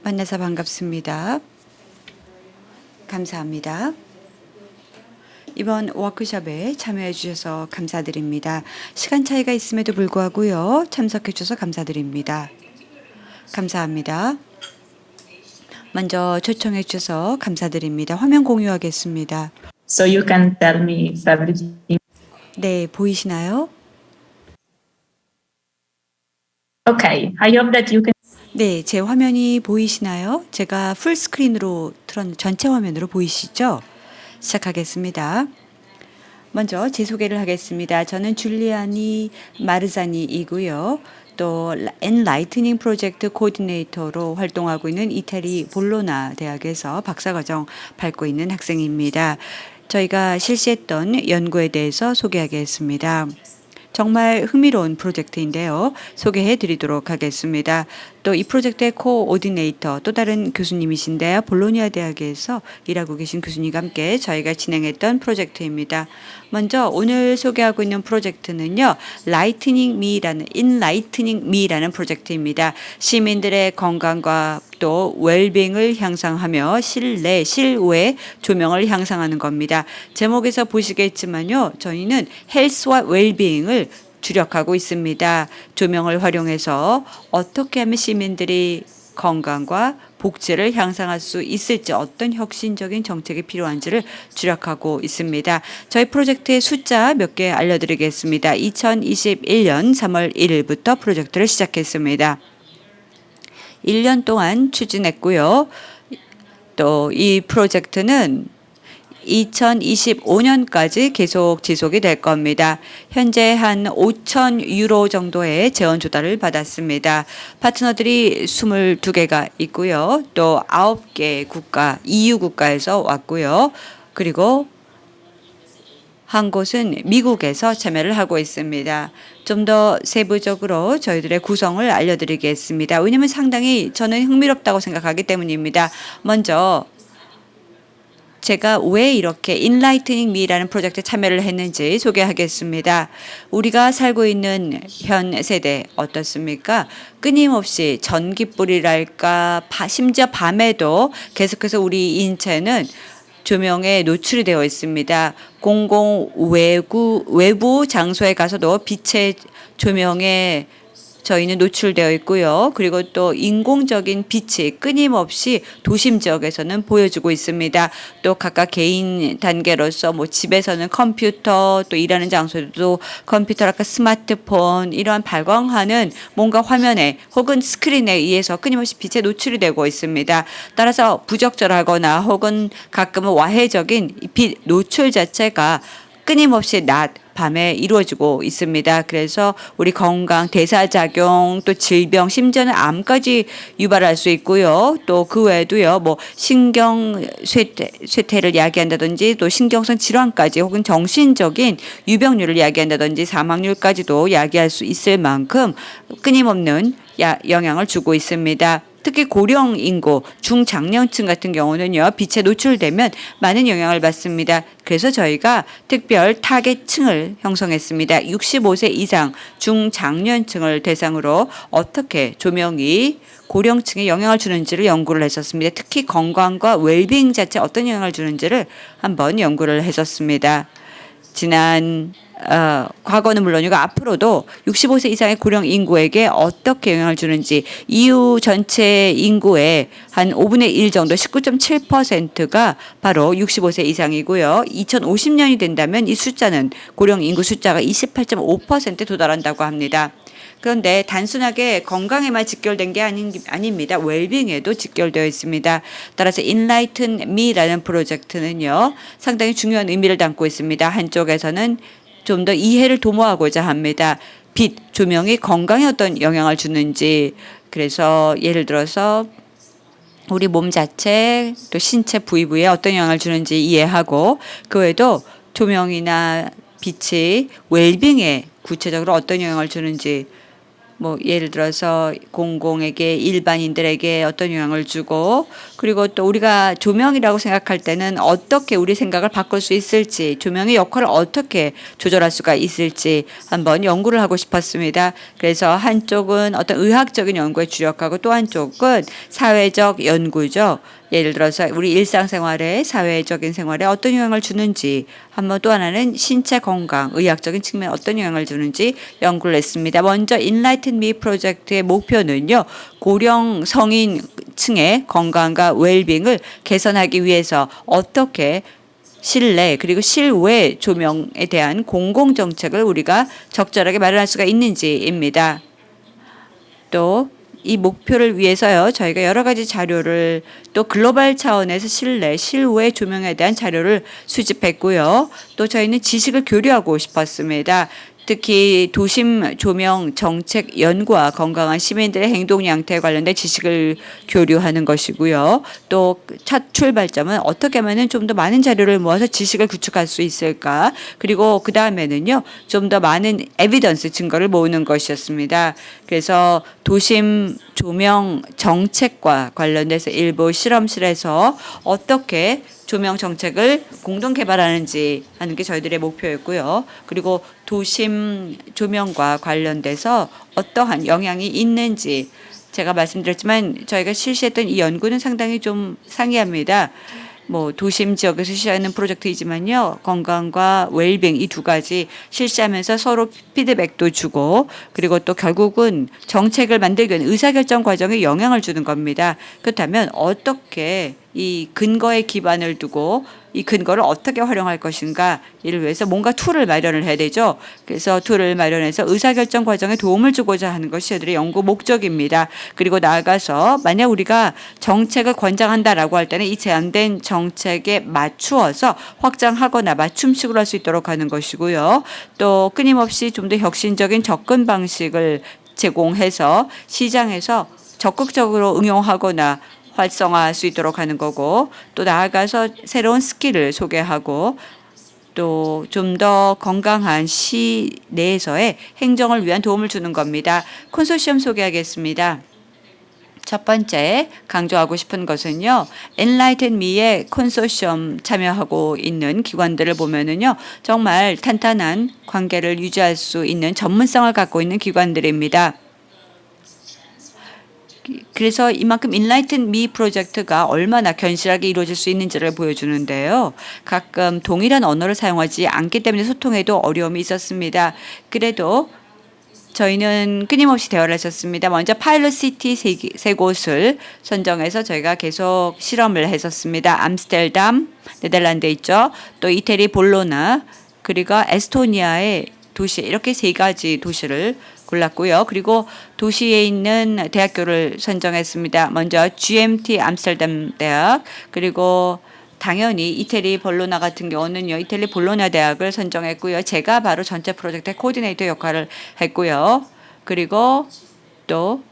만나서 반갑습니다. 감사합니다. 이번 워크숍에 참여해 주셔서 감사드립니다. 시간 차이가 있음에도 불구하고요. 참석해 주셔서 감사드립니다. 감사합니다. 먼저 초청해 주셔서 감사드립니다. 화면 공유하겠습니다. So you can tell me if everything. 네, 보이시나요? Okay, I hope that you can. 네, 제 화면이 보이시나요? 제가 풀스크린으로 전체 화면으로 보이시죠? 시작하겠습니다. 먼저 제 소개를 하겠습니다. 저는 줄리아니 마르자니이고요. 또 엔라이트닝 프로젝트 코디네이터로 활동하고 있는 이태리 볼로나 대학에서 박사과정 밟고 있는 학생입니다. 저희가 실시했던 연구에 대해서 소개하겠습니다. 정말 흥미로운 프로젝트인데요. 소개해 드리도록 하겠습니다. 또 이 프로젝트의 코오디네이터 또 다른 교수님이신데요. 볼로니아 대학에서 일하고 계신 교수님과 함께 저희가 진행했던 프로젝트입니다. 먼저 오늘 소개하고 있는 프로젝트는요. 인라이트닝 미라는 프로젝트입니다. 시민들의 건강과 또 웰빙을 향상하며 실내, 실외 조명을 향상하는 겁니다. 제목에서 보시겠지만요. 저희는 헬스와 웰빙을 주력하고 있습니다. 조명을 활용해서 어떻게 하면 시민들이 건강과 복지를 향상할 수 있을지 어떤 혁신적인 정책이 필요한지를 주력하고 있습니다. 저희 프로젝트의 숫자 몇 개 알려드리겠습니다. 2021년 3월 1일부터 프로젝트를 시작했습니다. 1년 동안 추진했고요. 또 이 프로젝트는 2025년까지 계속 지속이 될 겁니다. 현재 한 5천 유로 정도의 재원 조달을 받았습니다. 파트너들이 22개가 있고요. 또 9개 국가, EU 국가에서 왔고요. 그리고 한 곳은 미국에서 참여를 하고 있습니다. 좀 더 세부적으로 저희들의 구성을 알려드리겠습니다. 왜냐하면 상당히 저는 흥미롭다고 생각하기 때문입니다. 먼저 제가 왜 이렇게 인라이트닝 미라는 프로젝트에 참여를 했는지 소개하겠습니다. 우리가 살고 있는 현 세대 어떻습니까? 끊임없이 전기불이랄까 심지어 밤에도 계속해서 우리 인체는 조명에 노출이 되어 있습니다. 공공 외부 장소에 가서도 빛의 조명에 저희는 노출되어 있고요. 그리고 또 인공적인 빛이 끊임없이 도심 지역에서는 보여주고 있습니다. 또 각각 개인 단계로서 뭐 집에서는 컴퓨터, 또 일하는 장소에도 컴퓨터랄까 스마트폰 이러한 발광하는 뭔가 화면에 혹은 스크린에 의해서 끊임없이 빛에 노출이 되고 있습니다. 따라서 부적절하거나 혹은 가끔은 와해적인 빛 노출 자체가 끊임없이 낮, 밤에 이루어지고 있습니다. 그래서 우리 건강, 대사작용, 또 질병, 심지어는 암까지 유발할 수 있고요. 또 그 외에도요, 뭐 신경 쇠퇴를 야기한다든지 또 신경성 질환까지 혹은 정신적인 유병률을 야기한다든지 사망률까지도 야기할 수 있을 만큼 끊임없는 영향을 주고 있습니다. 특히 고령 인구, 중장년층 같은 경우는요, 빛에 노출되면 많은 영향을 받습니다. 그래서 저희가 특별 타겟층을 형성했습니다. 65세 이상 중장년층을 대상으로 어떻게 조명이 고령층에 영향을 주는지를 연구를 했었습니다. 특히 건강과 웰빙 자체에 어떤 영향을 주는지를 한번 연구를 했었습니다. 지난 과거는 물론이고 앞으로도 65세 이상의 고령 인구에게 어떻게 영향을 주는지 EU 전체 인구의 한 5분의 1 정도 19.7%가 바로 65세 이상이고요. 2050년이 된다면 이 숫자는 고령 인구 숫자가 28.5%에 도달한다고 합니다. 그런데 단순하게 건강에만 직결된 게 아닙니다. 웰빙에도 직결되어 있습니다. 따라서 인라이튼 미라는 프로젝트는요. 상당히 중요한 의미를 담고 있습니다. 한쪽에서는 좀 더 이해를 도모하고자 합니다. 빛, 조명이 건강에 어떤 영향을 주는지. 그래서 예를 들어서 우리 몸 자체 또 신체 부위에 어떤 영향을 주는지 이해하고 그 외에도 조명이나 빛이 웰빙에 구체적으로 어떤 영향을 주는지 뭐 예를 들어서 공공에게 일반인들에게 어떤 영향을 주고 그리고 또 우리가 조명이라고 생각할 때는 어떻게 우리 생각을 바꿀 수 있을지 조명의 역할을 어떻게 조절할 수가 있을지 한번 연구를 하고 싶었습니다. 그래서 한쪽은 어떤 의학적인 연구에 주력하고 또 한쪽은 사회적 연구죠. 예를 들어서 우리 일상생활에 사회적인 생활에 어떤 영향을 주는지 한번 또 하나는 신체 건강, 의학적인 측면에 어떤 영향을 주는지 연구를 했습니다. 먼저 Enlighten Me 프로젝트의 목표는요. 고령 성인층의 건강과 웰빙을 개선하기 위해서 어떻게 실내 그리고 실외 조명에 대한 공공정책을 우리가 적절하게 마련할 수가 있는지입니다. 또 이 목표를 위해서요. 저희가 여러 가지 자료를 또 글로벌 차원에서 실내, 실외 조명에 대한 자료를 수집했고요. 또 저희는 지식을 교류하고 싶었습니다. 특히 도심 조명 정책 연구와 건강한 시민들의 행동 양태에 관련된 지식을 교류하는 것이고요. 또 첫 출발점은 어떻게 하면 좀 더 많은 자료를 모아서 지식을 구축할 수 있을까? 그리고 그 다음에는요. 좀 더 많은 에비던스 증거를 모으는 것이었습니다. 그래서 도심 조명 정책과 관련돼서 일부 실험실에서 어떻게 조명 정책을 공동 개발하는지 하는 게 저희들의 목표였고요. 그리고 도심 조명과 관련돼서 어떠한 영향이 있는지 제가 말씀드렸지만 저희가 실시했던 이 연구는 상당히 좀 상이합니다. 뭐 도심 지역에서 실시하는 프로젝트이지만요. 건강과 웰빙 이 두 가지 실시하면서 서로 피드백도 주고 그리고 또 결국은 정책을 만들기 위한 의사결정 과정에 영향을 주는 겁니다. 그렇다면 어떻게 이 근거에 기반을 두고 이 근거를 어떻게 활용할 것인가 이를 위해서 뭔가 툴을 마련을 해야 되죠. 그래서 툴을 마련해서 의사결정 과정에 도움을 주고자 하는 것이 저희들의 연구 목적입니다. 그리고 나아가서 만약 우리가 정책을 권장한다라고 할 때는 이 제한된 정책에 맞추어서 확장하거나 맞춤식으로 할 수 있도록 하는 것이고요. 또 끊임없이 좀 더 혁신적인 접근 방식을 제공해서 시장에서 적극적으로 응용하거나 활성화할 수 있도록 하는 거고 또 나아가서 새로운 스킬을 소개하고 또 좀 더 건강한 시내에서의 행정을 위한 도움을 주는 겁니다. 컨소시엄 소개하겠습니다. 첫 번째 강조하고 싶은 것은요. Enlighten Me의 컨소시엄 참여하고 있는 기관들을 보면은요. 정말 탄탄한 관계를 유지할 수 있는 전문성을 갖고 있는 기관들입니다. 그래서 이만큼 Enlighten Me 프로젝트가 얼마나 견실하게 이루어질 수 있는지를 보여주는데요. 가끔 동일한 언어를 사용하지 않기 때문에 소통에도 어려움이 있었습니다. 그래도 저희는 끊임없이 대화를 했었습니다. 먼저 파일럿 시티 세 곳을 선정해서 저희가 계속 실험을 했었습니다. 암스테르담, 네덜란드에 있죠. 또 이태리 볼로나, 그리고 에스토니아의 도시 이렇게 세 가지 도시를 골랐고요. 그리고 도시에 있는 대학교를 선정했습니다. 먼저 GMT 암스테르담 대학 그리고 당연히 이태리 볼로나 같은 경우는요. 이태리 볼로나 대학을 선정했고요. 제가 바로 전체 프로젝트의 코디네이터 역할을 했고요. 그리고 또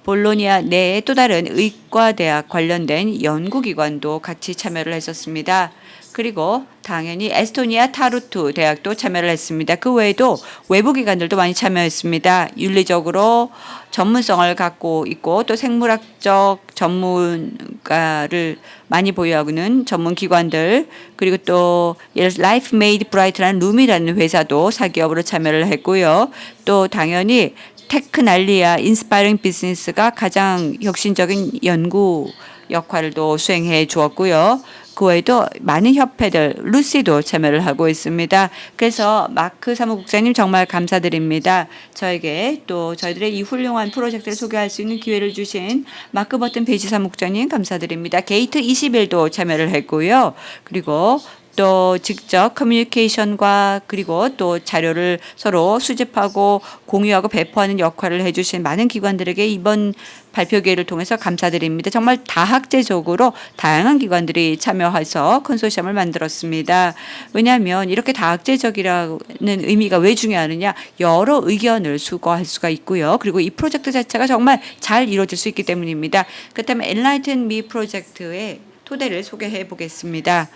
볼로니아 내에 또 다른 의과대학 관련된 연구기관도 같이 참여를 했었습니다. 그리고 당연히 에스토니아 타르투 대학도 참여를 했습니다. 그 외에도 외부 기관들도 많이 참여했습니다. 윤리적으로 전문성을 갖고 있고 또 생물학적 전문가를 많이 보유하고 있는 전문 기관들 그리고 또 Life Made Bright라는 룸이라는 회사도 사기업으로 참여를 했고요. 또 당연히 테크날리아 인스파이링 비즈니스가 가장 혁신적인 연구 역할도 수행해 주었고요. 그 외에도 많은 협회들 루시도 참여를 하고 있습니다. 그래서 마크 사무국장님 정말 감사드립니다. 저에게 또 저희들의 이 훌륭한 프로젝트를 소개할 수 있는 기회를 주신 마크 버튼 베이지 사무국장님 감사드립니다. 게이트 21도 참여를 했고요. 그리고 또 직접 커뮤니케이션과 그리고 또 자료를 서로 수집하고 공유하고 배포하는 역할을 해주신 많은 기관들에게 이번 발표 기회를 통해서 감사드립니다. 정말 다학제적으로 다양한 기관들이 참여해서 컨소시엄을 만들었습니다. 왜냐하면 이렇게 다학제적이라는 의미가 왜 중요하느냐 여러 의견을 수거할 수가 있고요. 그리고 이 프로젝트 자체가 정말 잘 이루어질 수 있기 때문입니다. 그렇다면 Enlighten Me 프로젝트의 토대를 소개해 보겠습니다.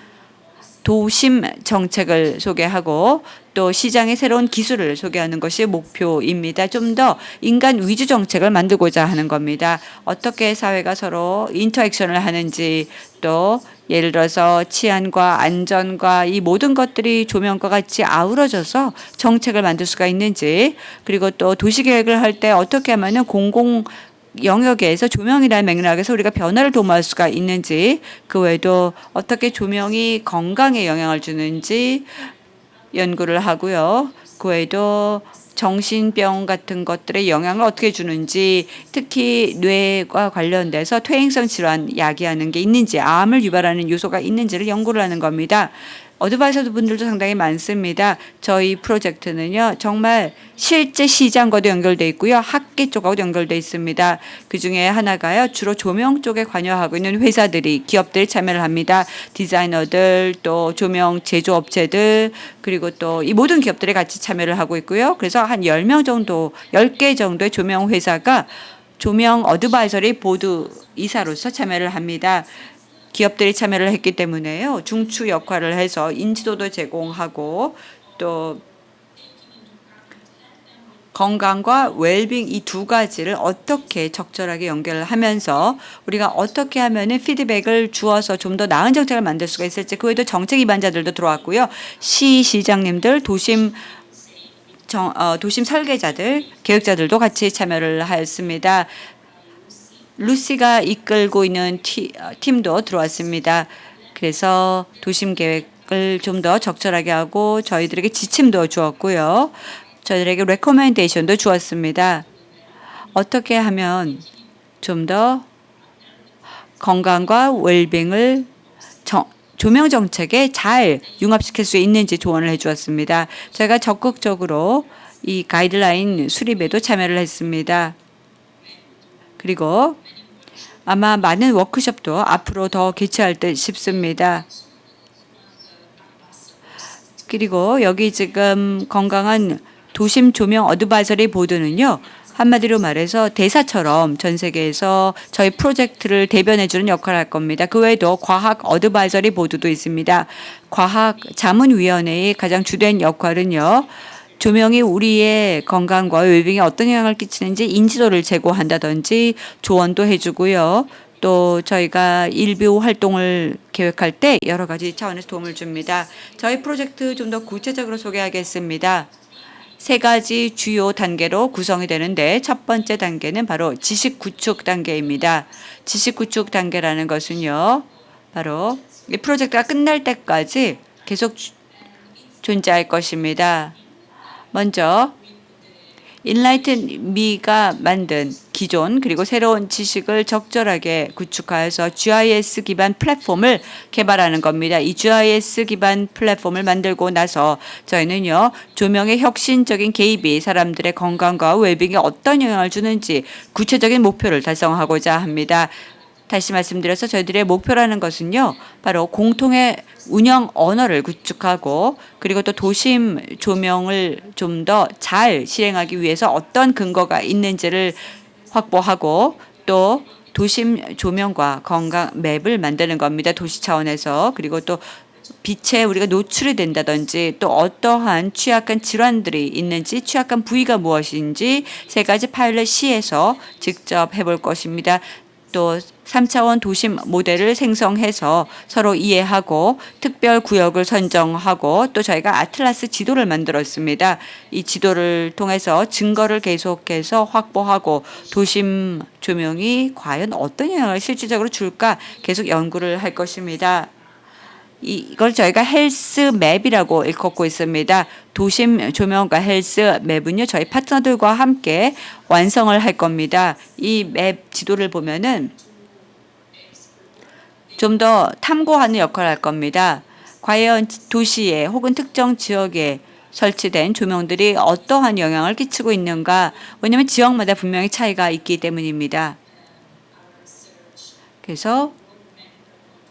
도심 정책을 소개하고 또 시장의 새로운 기술을 소개하는 것이 목표입니다. 좀 더 인간 위주 정책을 만들고자 하는 겁니다. 어떻게 사회가 서로 인터액션을 하는지, 또 예를 들어서 치안과 안전과 이 모든 것들이 조명과 같이 아우러져서 정책을 만들 수가 있는지, 그리고 또 도시계획을 할 때 어떻게 하면은 공공 영역에서 조명이라는 맥락에서 우리가 변화를 도모할 수가 있는지, 그 외에도 어떻게 조명이 건강에 영향을 주는지 연구를 하고요. 그 외에도 정신병 같은 것들의 영향을 어떻게 주는지, 특히 뇌과 관련돼서 퇴행성 질환 야기하는 게 있는지, 암을 유발하는 요소가 있는지를 연구를 하는 겁니다. 어드바이서 분들도 상당히 많습니다. 저희 프로젝트는요, 정말 실제 시장과도 연결돼 있고요, 학계 쪽하고도 연결돼 있습니다. 그 중에 하나가요, 주로 조명 쪽에 관여하고 있는 회사들이, 기업들이 참여를 합니다. 디자이너들, 또 조명 제조업체들, 그리고 또 이 모든 기업들이 같이 참여를 하고 있고요. 그래서 한 10명 정도, 10개 정도의 조명 회사가 조명 어드바이저리 보드 이사로서 참여를 합니다. 기업들이 참여를 했기 때문에요, 중추 역할을 해서 인지도도 제공하고 또 건강과 웰빙 이 두 가지를 어떻게 적절하게 연결을 하면서 우리가 어떻게 하면은 피드백을 주어서 좀 더 나은 정책을 만들 수가 있을지, 그 외에도 정책 입안자들도 들어왔고요. 시장님들, 도심 설계자들, 계획자들도 같이 참여를 하였습니다. 루시가 이끌고 있는 팀도 들어왔습니다. 그래서 도심 계획을 좀 더 적절하게 하고 저희들에게 지침도 주었고요. 저희들에게 레코멘데이션도 주었습니다. 어떻게 하면 좀 더 건강과 웰빙을 조명 정책에 잘 융합시킬 수 있는지 조언을 해주었습니다. 저희가 적극적으로 이 가이드라인 수립에도 참여를 했습니다. 그리고 아마 많은 워크숍도 앞으로 더 개최할 듯 싶습니다. 그리고 여기 지금 건강한 도심 조명 어드바이저리 보드는요, 한마디로 말해서 대사처럼 전 세계에서 저희 프로젝트를 대변해주는 역할을 할 겁니다. 그 외에도 과학 어드바이저리 보드도 있습니다. 과학 자문위원회의 가장 주된 역할은요, 조명이 우리의 건강과 웰빙에 어떤 영향을 끼치는지 인지도를 제공한다든지 조언도 해주고요. 또 저희가 일부 활동을 계획할 때 여러 가지 차원에서 도움을 줍니다. 저희 프로젝트 좀 더 구체적으로 소개하겠습니다. 세 가지 주요 단계로 구성이 되는데, 첫 번째 단계는 바로 지식 구축 단계입니다. 지식 구축 단계라는 것은요, 바로 이 프로젝트가 끝날 때까지 계속 존재할 것입니다. 먼저 인라이튼 미가 만든 기존 그리고 새로운 지식을 적절하게 구축하여서 GIS 기반 플랫폼을 개발하는 겁니다. 이 GIS 기반 플랫폼을 만들고 나서 저희는요, 조명의 혁신적인 개입이 사람들의 건강과 웰빙에 어떤 영향을 주는지 구체적인 목표를 달성하고자 합니다. 다시 말씀드려서 저희들의 목표라는 것은요, 바로 공통의 운영 언어를 구축하고, 그리고 또 도심 조명을 좀 더 잘 실행하기 위해서 어떤 근거가 있는지를 확보하고, 또 도심 조명과 건강 맵을 만드는 겁니다. 도시 차원에서. 그리고 또 빛에 우리가 노출이 된다든지, 또 어떠한 취약한 질환들이 있는지, 취약한 부위가 무엇인지 세 가지 파일럿 C에서 직접 해볼 것입니다. 또 3차원 도심 모델을 생성해서 서로 이해하고 특별 구역을 선정하고, 또 저희가 아틀라스 지도를 만들었습니다. 이 지도를 통해서 증거를 계속해서 확보하고 도심 조명이 과연 어떤 영향을 실질적으로 줄까 계속 연구를 할 것입니다. 이걸 저희가 헬스 맵이라고 일컫고 있습니다. 도심 조명과 헬스 맵은요, 저희 파트너들과 함께 완성을 할 겁니다. 이 맵 지도를 보면은 좀 더 탐구하는 역할을 할 겁니다. 과연 도시에 혹은 특정 지역에 설치된 조명들이 어떠한 영향을 끼치고 있는가. 왜냐하면 지역마다 분명히 차이가 있기 때문입니다. 그래서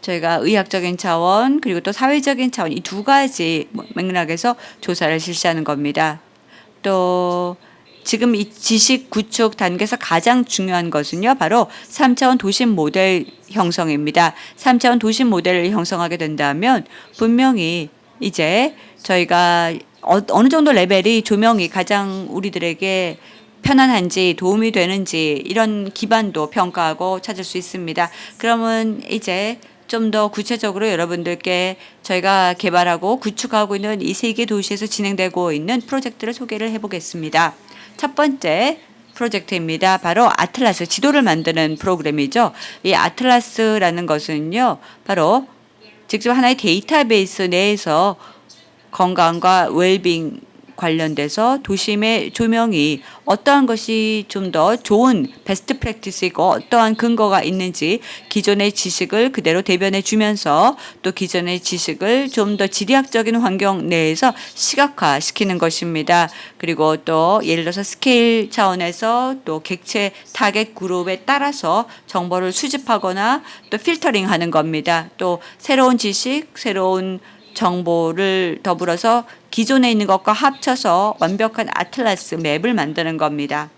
저희가 의학적인 차원 그리고 또 사회적인 차원 이 두 가지 맥락에서 조사를 실시하는 겁니다. 또 지금 이 지식 구축 단계에서 가장 중요한 것은요, 바로 3차원 도심 모델 형성입니다. 3차원 도심 모델을 형성하게 된다면 분명히 이제 저희가 어느 정도 레벨이 조명이 가장 우리들에게 편안한지 도움이 되는지 이런 기반도 평가하고 찾을 수 있습니다. 그러면 이제 좀 더 구체적으로 여러분들께 저희가 개발하고 구축하고 있는 이 세 개 도시에서 진행되고 있는 프로젝트를 소개를 해보겠습니다. 첫 번째 프로젝트입니다. 바로 아틀라스, 지도를 만드는 프로그램이죠. 이 아틀라스라는 것은요, 바로 직접 하나의 데이터베이스 내에서 건강과 웰빙 관련돼서 도심의 조명이 어떠한 것이 좀 더 좋은 베스트 프랙티스이고 어떠한 근거가 있는지 기존의 지식을 그대로 대변해 주면서 또 기존의 지식을 좀 더 지리학적인 환경 내에서 시각화시키는 것입니다. 그리고 또 예를 들어서 스케일 차원에서 또 객체 타겟 그룹에 따라서 정보를 수집하거나 또 필터링하는 겁니다. 또 새로운 지식, 새로운 정보를 더불어서 기존에 있는 것과 합쳐서 완벽한 아틀라스 맵을 만드는 겁니다.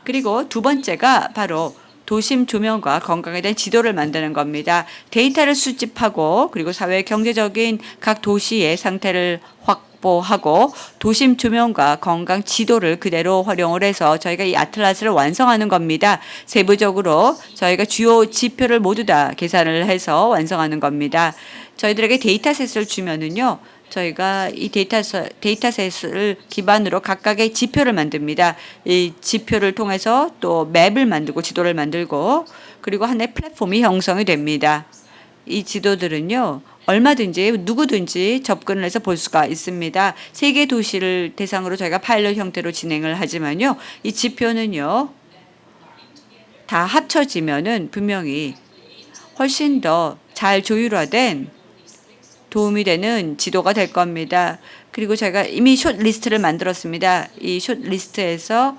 그리고 두 번째가 바로 도심 조명과 건강에 대한 지도를 만드는 겁니다. 데이터를 수집하고 그리고 사회 경제적인 각 도시의 상태를 확보하고 도심 조명과 건강 지도를 그대로 활용을 해서 저희가 이 아틀라스를 완성하는 겁니다. 세부적으로 저희가 주요 지표를 모두 다 계산을 해서 완성하는 겁니다. 저희들에게 데이터셋을 주면은요, 저희가 이 데이터셋을 기반으로 각각의 지표를 만듭니다. 이 지표를 통해서 또 맵을 만들고 지도를 만들고 그리고 하나의 플랫폼이 형성이 됩니다. 이 지도들은요, 얼마든지 누구든지 접근을 해서 볼 수가 있습니다. 세 개 도시를 대상으로 저희가 파일럿 형태로 진행을 하지만요, 이 지표는요, 다 합쳐지면은 분명히 훨씬 더 잘 조율화된 도움이 되는 지도가 될 겁니다. 그리고 제가 이미 숏 리스트를 만들었습니다. 이 숏 리스트에서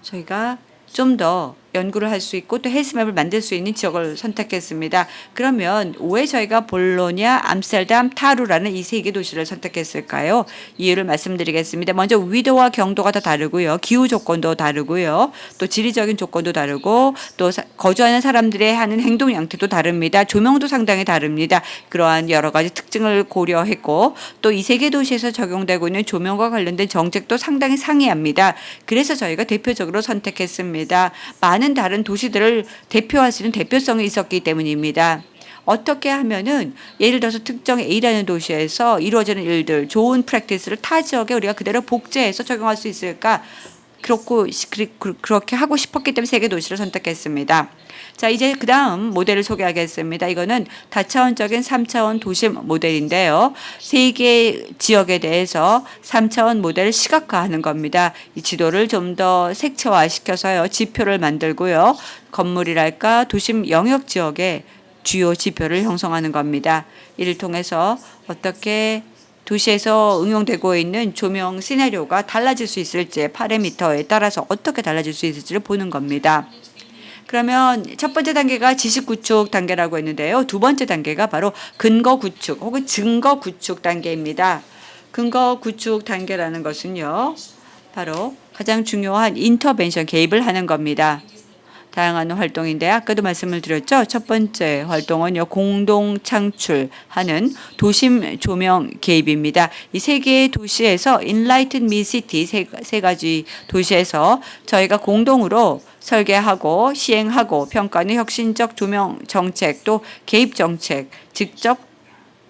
저희가 좀 더 연구를 할 수 있고 또 헬스맵을 만들 수 있는 지역을 선택했습니다. 그러면 왜 저희가 볼로냐, 암스테르담, 타루라는 이 세 개 도시를 선택했을까요? 이유를 말씀드리겠습니다. 먼저 위도와 경도가 다 다르고요. 기후 조건도 다르고요. 또 지리적인 조건도 다르고 또 거주하는 사람들의 하는 행동 양태도 다릅니다. 조명도 상당히 다릅니다. 그러한 여러 가지 특징을 고려했고 또 이 세 개 도시에서 적용되고 있는 조명과 관련된 정책도 상당히 상이합니다. 그래서 저희가 대표적으로 선택했습니다. 많은 다른 도시들을 대표할 수 있는 대표성이 있었기 때문입니다. 어떻게 하면은 예를 들어서 특정 A라는 도시에서 이루어지는 일들, 좋은 프랙티스를 타 지역에 우리가 그대로 복제해서 적용할 수 있을까? 그렇게 하고 싶었기 때문에 세 개 도시를 선택했습니다. 자, 이제 그 다음 모델을 소개하겠습니다. 이거는 다차원적인 3차원 도심 모델인데요. 세 개 지역에 대해서 3차원 모델을 시각화하는 겁니다. 이 지도를 좀 더 색채화시켜서요. 지표를 만들고요. 건물이랄까 도심 영역 지역의 주요 지표를 형성하는 겁니다. 이를 통해서 어떻게 도시에서 응용되고 있는 조명 시나리오가 달라질 수 있을지, 파라미터에 따라서 어떻게 달라질 수 있을지를 보는 겁니다. 그러면 첫 번째 단계가 지식 구축 단계라고 했는데요. 두 번째 단계가 바로 근거 구축 혹은 증거 구축 단계입니다. 근거 구축 단계라는 것은요, 바로 가장 중요한 인터벤션 개입을 하는 겁니다. 다양한 활동인데 아까도 말씀을 드렸죠. 첫 번째 활동은요, 공동 창출하는 도심 조명 개입입니다. 이 세 개의 도시에서 Enlighten Me City 세 가지 도시에서 저희가 공동으로 설계하고 시행하고 평가하는 혁신적 조명 정책 또 개입 정책 직접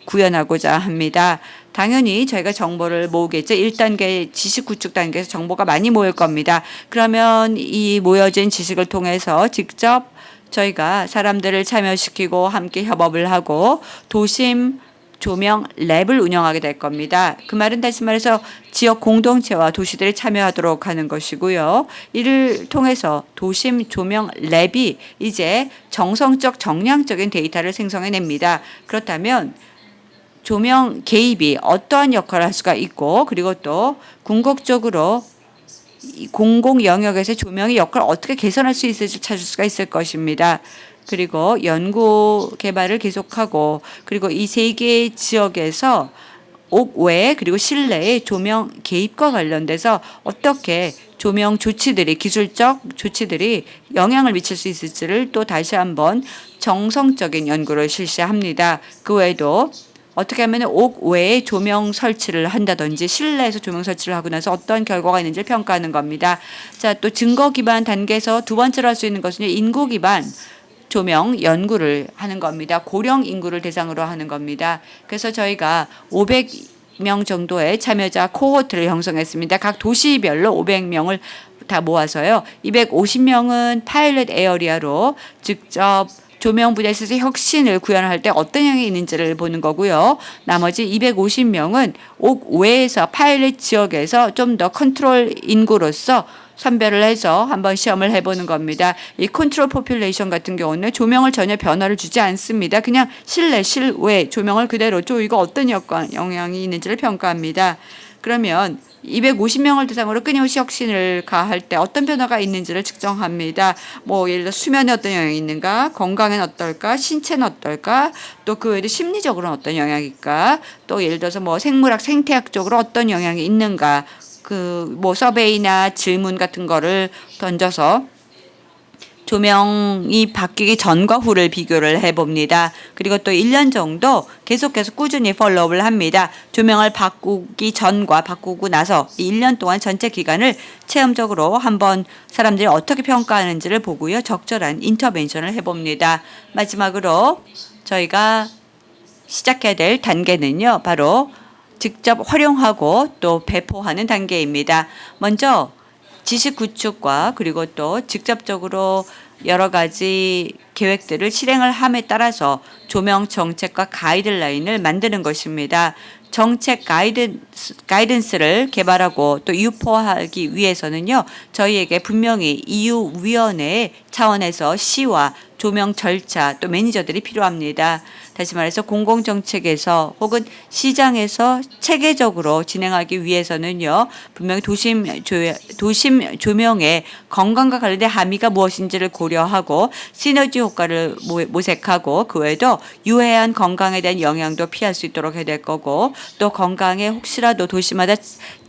구현하고자 합니다. 당연히 저희가 정보를 모으겠죠. 1단계 지식 구축 단계에서 정보가 많이 모일 겁니다. 그러면 이 모여진 지식을 통해서 직접 저희가 사람들을 참여시키고 함께 협업을 하고 도심 조명 랩을 운영하게 될 겁니다. 그 말은 다시 말해서 지역 공동체와 도시들이 참여하도록 하는 것이고요. 이를 통해서 도심 조명 랩이 이제 정성적 정량적인 데이터를 생성해냅니다. 그렇다면 조명 개입이 어떠한 역할을 할 수가 있고 그리고 또 궁극적으로 공공 영역에서 조명의 역할을 어떻게 개선할 수 있을지 찾을 수가 있을 것입니다. 그리고 연구 개발을 계속하고 그리고 이 세 개의 지역에서 옥외 그리고 실내의 조명 개입과 관련돼서 어떻게 조명 조치들이 기술적 조치들이 영향을 미칠 수 있을지를 또 다시 한번 정성적인 연구를 실시합니다. 그 외에도 어떻게 하면 옥외에 조명 설치를 한다든지 실내에서 조명 설치를 하고 나서 어떤 결과가 있는지를 평가하는 겁니다. 자, 또 증거 기반 단계에서 두 번째로 할 수 있는 것은 인구 기반 조명 연구를 하는 겁니다. 고령 인구를 대상으로 하는 겁니다. 그래서 저희가 500명 정도의 참여자 코호트를 형성했습니다. 각 도시별로 500명을 다 모아서요. 250명은 파일럿 에어리아로 직접 조명 분야에 있어서 혁신을 구현할 때 어떤 영향이 있는지를 보는 거고요. 나머지 250명은 옥 외에서 파일럿 지역에서 좀 더 컨트롤 인구로서 선별을 해서 한번 시험을 해보는 겁니다. 이 컨트롤 포퓰레이션 같은 경우는 조명을 전혀 변화를 주지 않습니다. 그냥 실내, 실외 조명을 그대로 줘 이거 어떤 영향이 있는지를 평가합니다. 그러면 250명을 대상으로 끊임없이 혁신을 가할 때 어떤 변화가 있는지를 측정합니다. 뭐 예를 들어 수면에 어떤 영향이 있는가, 건강에는 어떨까, 신체는 어떨까, 또 그 외에도 심리적으로는 어떤 영향일까, 또 예를 들어서 뭐 생물학, 생태학적으로 어떤 영향이 있는가, 그 뭐 서베이나 질문 같은 거를 던져서 조명이 바뀌기 전과 후를 비교를 해봅니다. 그리고 또 1년 정도 계속해서 꾸준히 팔로우를 합니다. 조명을 바꾸기 전과 바꾸고 나서 1년 동안 전체 기간을 체험적으로 한번 사람들이 어떻게 평가하는지를 보고요. 적절한 인터벤션을 해봅니다. 마지막으로 저희가 시작해야 될 단계는요. 바로 직접 활용하고 또 배포하는 단계입니다. 먼저 지식 구축과 그리고 또 직접적으로 여러 가지 계획들을 실행을 함에 따라서 조명 정책과 가이드라인을 만드는 것입니다. 정책 가이던스를 개발하고 또 유포하기 위해서는요. 저희에게 분명히 EU-위원회 차원에서 시와 조명 절차 또 매니저들이 필요합니다. 다시 말해서 공공정책에서 혹은 시장에서 체계적으로 진행하기 위해서는요. 분명히 도심 조명의 건강과 관련된 함의가 무엇인지를 고려하고 시너지 효과를 모색하고 그 외에도 유해한 건강에 대한 영향도 피할 수 있도록 해야 될 거고 또 건강에 혹시라도 도시마다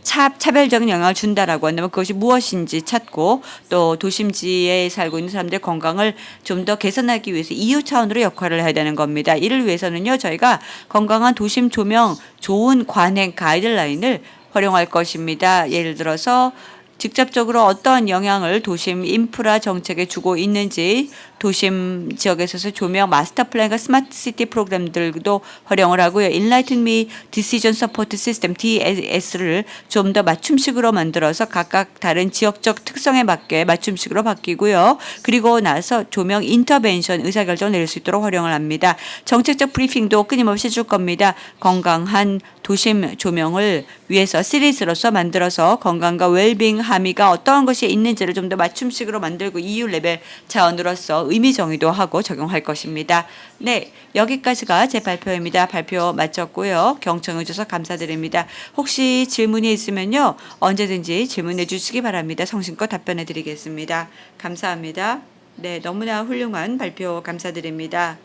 차별적인 영향을 준다라고 한다면 그것이 무엇인지 찾고 또 도심지에 살고 있는 사람들의 건강을 좀 더 개선하기 위해서 EU 차원으로 역할을 해야 되는 겁니다. 이를 위해서는요. 저희가 건강한 도심 조명 좋은 관행 가이드라인을 활용할 것입니다. 예를 들어서 직접적으로 어떤 영향을 도심 인프라 정책에 주고 있는지 도심 지역에 있어서 조명 마스터 플랜과 스마트 시티 프로그램들도 활용을 하고요. Enlighten Me Decision Support System DS를 좀 더 맞춤식으로 만들어서 각각 다른 지역적 특성에 맞게 맞춤식으로 바뀌고요. 그리고 나서 조명 인터벤션 의사결정을 내릴 수 있도록 활용을 합니다. 정책적 브리핑도 끊임없이 해줄 겁니다. 건강한 도심 조명을 위해서 시리즈로서 만들어서 건강과 웰빙 함의가 어떠한 것이 있는지를 좀 더 맞춤식으로 만들고 EU 레벨 차원으로서 의미 정의도 하고 적용할 것입니다. 네, 여기까지가 제 발표입니다. 발표 마쳤고요. 경청해 주셔서 감사드립니다. 혹시 질문이 있으면요. 언제든지 질문해 주시기 바랍니다. 성심껏 답변해 드리겠습니다. 감사합니다. 네, 너무나 훌륭한 발표 감사드립니다.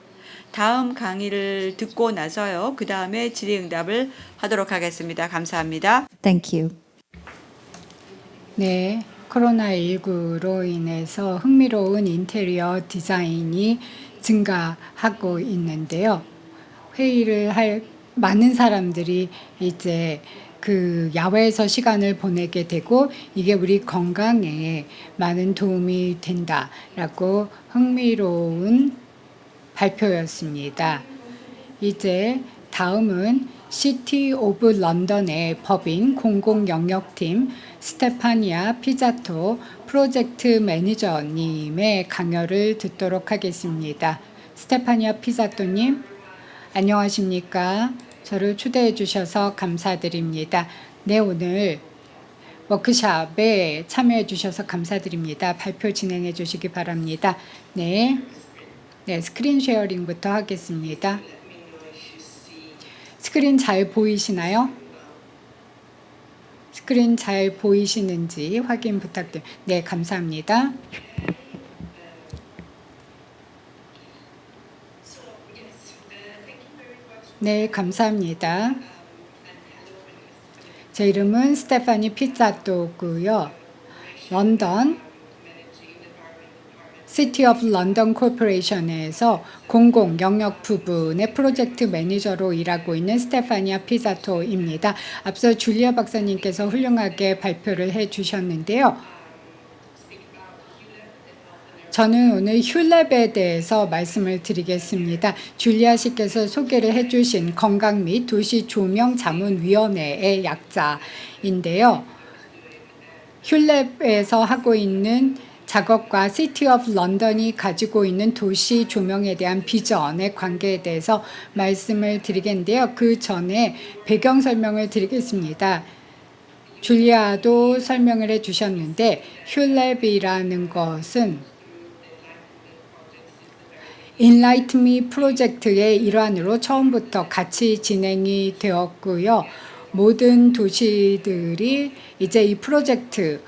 다음 강의를 듣고 나서요. 그 다음에 질의응답을 하도록 하겠습니다. 감사합니다. Thank you. 네, 코로나19로 인해서 흥미로운 인테리어 디자인이 증가하고 있는데요. 회의를 할 많은 사람들이 이제 그 야외에서 시간을 보내게 되고 이게 우리 건강에 많은 도움이 된다라고 흥미로운 발표였습니다. 이제 다음은 시티 오브 런던의 법인 공공영역팀 스테파니아 피자토 프로젝트 매니저님의 강연을 듣도록 하겠습니다. 스테파니아 피자토님, 안녕하십니까? 저를 초대해 주셔서 감사드립니다. 네, 오늘 워크숍에 참여해 주셔서 감사드립니다. 발표 진행해 주시기 바랍니다. 네, 스크린 쉐어링부터 하겠습니다. 스크린 잘 보이시나요? 스크린 잘 보이시는지 확인 부탁드립니다. 네, 감사합니다. 네, 감사합니다. 제 이름은 스테파니 피자토고요. 런던 시티 오브 런던 코퍼레이션에서 공공 영역 부분의 프로젝트 매니저로 일하고 있는 스테파니아 피자토입니다. 앞서 줄리아 박사님께서 훌륭하게 발표를 해 주셨는데요. 저는 오늘 휴랩에 대해서 말씀을 드리겠습니다. 줄리아 씨께서 소개를 해주신 건강 및 도시 조명 자문위원회의 약자인데요. 휴랩에서 하고 있는 작업과 시티 오브 런던이 가지고 있는 도시 조명에 대한 비전의 관계에 대해서 말씀을 드리겠는데요. 그 전에 배경 설명을 드리겠습니다. 줄리아도 설명을 해주셨는데 휴랩이라는 것은 Enlighten Me 프로젝트의 일환으로 처음부터 같이 진행이 되었고요. 모든 도시들이 이제 이 프로젝트의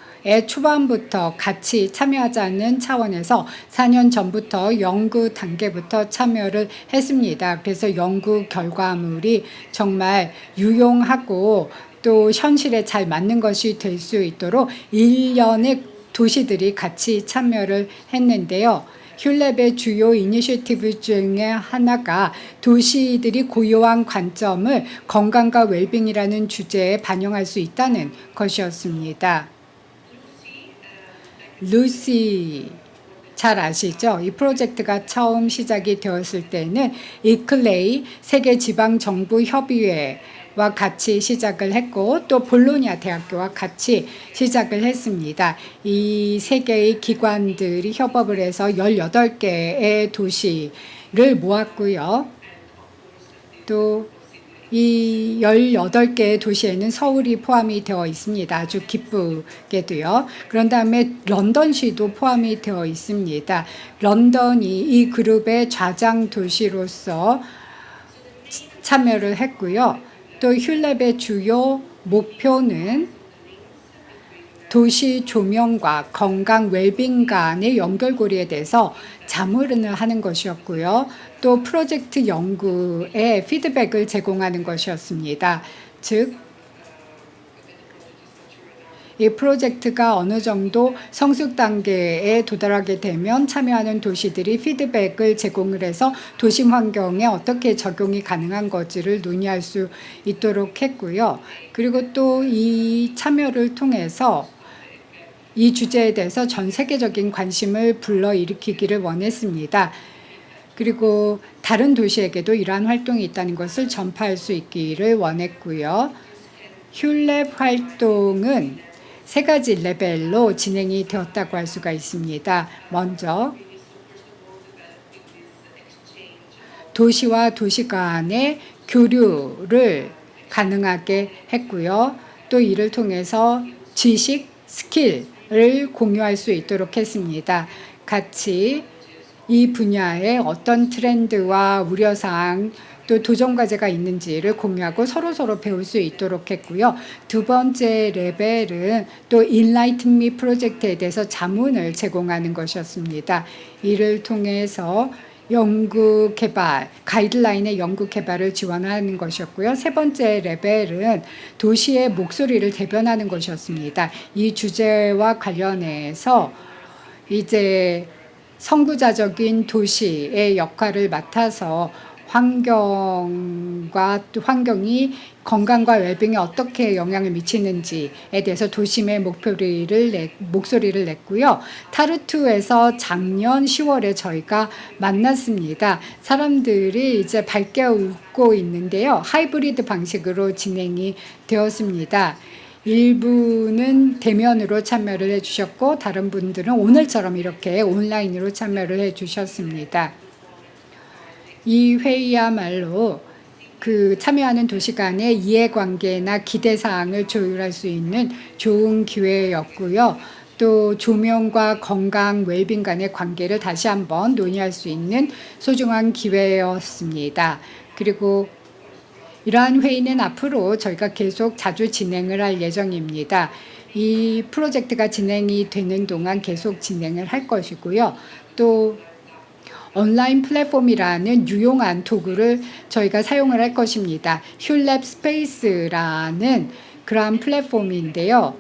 초반부터 같이 참여하자는 차원에서 4년 전부터 연구 단계부터 참여를 했습니다. 그래서 연구 결과물이 정말 유용하고 또 현실에 잘 맞는 것이 될 수 있도록 1년의 도시들이 같이 참여를 했는데요. 휴랩의 주요 이니셔티브 중에 하나가 도시들이 고유한 관점을 건강과 웰빙이라는 주제에 반영할 수 있다는 것이었습니다. 루시 잘 아시죠? 이 프로젝트가 처음 시작이 되었을 때는 이클레이 세계지방정부협의회와 같이 시작을 했고 또 볼로냐 대학교와 같이 시작을 했습니다. 이 세 개의 기관들이 협업을 해서 18개의 도시를 모았고요. 또 이 18개의 도시에는 서울이 포함이 되어 있습니다. 아주 기쁘게도요. 그런 다음에 런던시도 포함이 되어 있습니다. 런던이 이 그룹의 좌장 도시로서 참여를 했고요. 또 휴랩의 주요 목표는 도시 조명과 건강 웰빙 간의 연결고리에 대해서 자문을 하는 것이었고요. 또 프로젝트 연구에 피드백을 제공하는 것이었습니다. 즉, 이 프로젝트가 어느 정도 성숙 단계에 도달하게 되면 참여하는 도시들이 피드백을 제공을 해서 도심 환경에 어떻게 적용이 가능한 건지를 논의할 수 있도록 했고요. 그리고 또 이 참여를 통해서 이 주제에 대해서 전 세계적인 관심을 불러일으키기를 원했습니다. 그리고 다른 도시에게도 이러한 활동이 있다는 것을 전파할 수 있기를 원했고요. 휴랩 활동은 세 가지 레벨로 진행이 되었다고 할 수가 있습니다. 먼저 도시와 도시 간의 교류를 가능하게 했고요. 또 이를 통해서 지식, 스킬을 공유할 수 있도록 했습니다. 같이 이 분야에 어떤 트렌드와 우려사항 또 도전과제가 있는지를 공유하고 서로 배울 수 있도록 했고요. 두 번째 레벨은 또 Enlighten Me 프로젝트에 대해서 자문을 제공하는 것이었습니다. 이를 통해서 연구 개발, 가이드라인의 연구 개발을 지원하는 것이었고요. 세 번째 레벨은 도시의 목소리를 대변하는 것이었습니다. 이 주제와 관련해서 이제 선구자적인 도시의 역할을 맡아서 환경과 또 환경이 건강과 웰빙에 어떻게 영향을 미치는지에 대해서 도심의 목소리를 냈고요. 타르투에서 작년 10월에 저희가 만났습니다. 사람들이 이제 밝게 웃고 있는데요. 하이브리드 방식으로 진행이 되었습니다. 일부는 대면으로 참여를 해주셨고 다른 분들은 오늘처럼 이렇게 온라인으로 참여를 해주셨습니다. 이 회의야말로 그 참여하는 도시 간의 이해관계나 기대사항을 조율할 수 있는 좋은 기회였고요. 또 조명과 건강, 웰빙 간의 관계를 다시 한번 논의할 수 있는 소중한 기회였습니다. 그리고 이러한 회의는 앞으로 저희가 계속 자주 진행을 할 예정입니다. 이 프로젝트가 진행이 되는 동안 계속 진행을 할 것이고요. 또 온라인 플랫폼이라는 유용한 도구를 저희가 사용을 할 것입니다. 휴랩 스페이스라는 그러한 플랫폼인데요.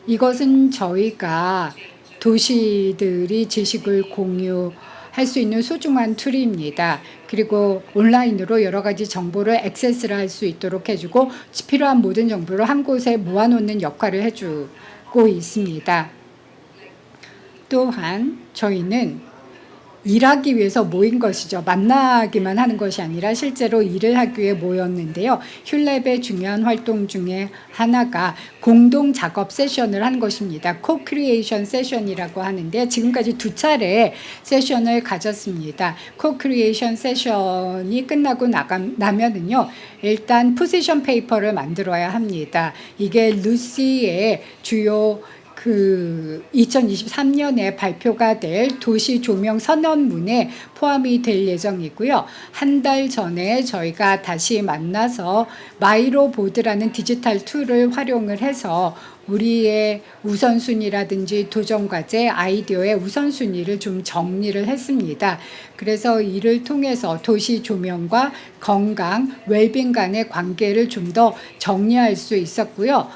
이것은 저희가 도시들이 지식을 공유할 수 있는 소중한 툴입니다. 그리고 온라인으로 여러 가지 정보를 액세스를 할 수 있도록 해주고 필요한 모든 정보를 한 곳에 모아놓는 역할을 해주고 있습니다. 또한 저희는 일하기 위해서 모인 것이죠. 만나기만 하는 것이 아니라 실제로 일을 하기 위해 모였는데요. 흄랩의 중요한 활동 중에 하나가 공동 작업 세션을 한 것입니다. 코크리에이션 세션이라고 하는데 지금까지 2차례 세션을 가졌습니다. 코크리에이션 세션이 끝나고 나면은요. 일단 포지션 페이퍼를 만들어야 합니다. 이게 루시의 주요 2023년에 발표가 될 도시 조명 선언문에 포함이 될 예정이고요. 한 달 전에 저희가 다시 만나서 마이로보드라는 디지털 툴을 활용을 해서 우리의 우선순위라든지 도전과제, 아이디어의 우선순위를 좀 정리를 했습니다. 그래서 이를 통해서 도시 조명과 건강, 웰빙 간의 관계를 좀 더 정리할 수 있었고요.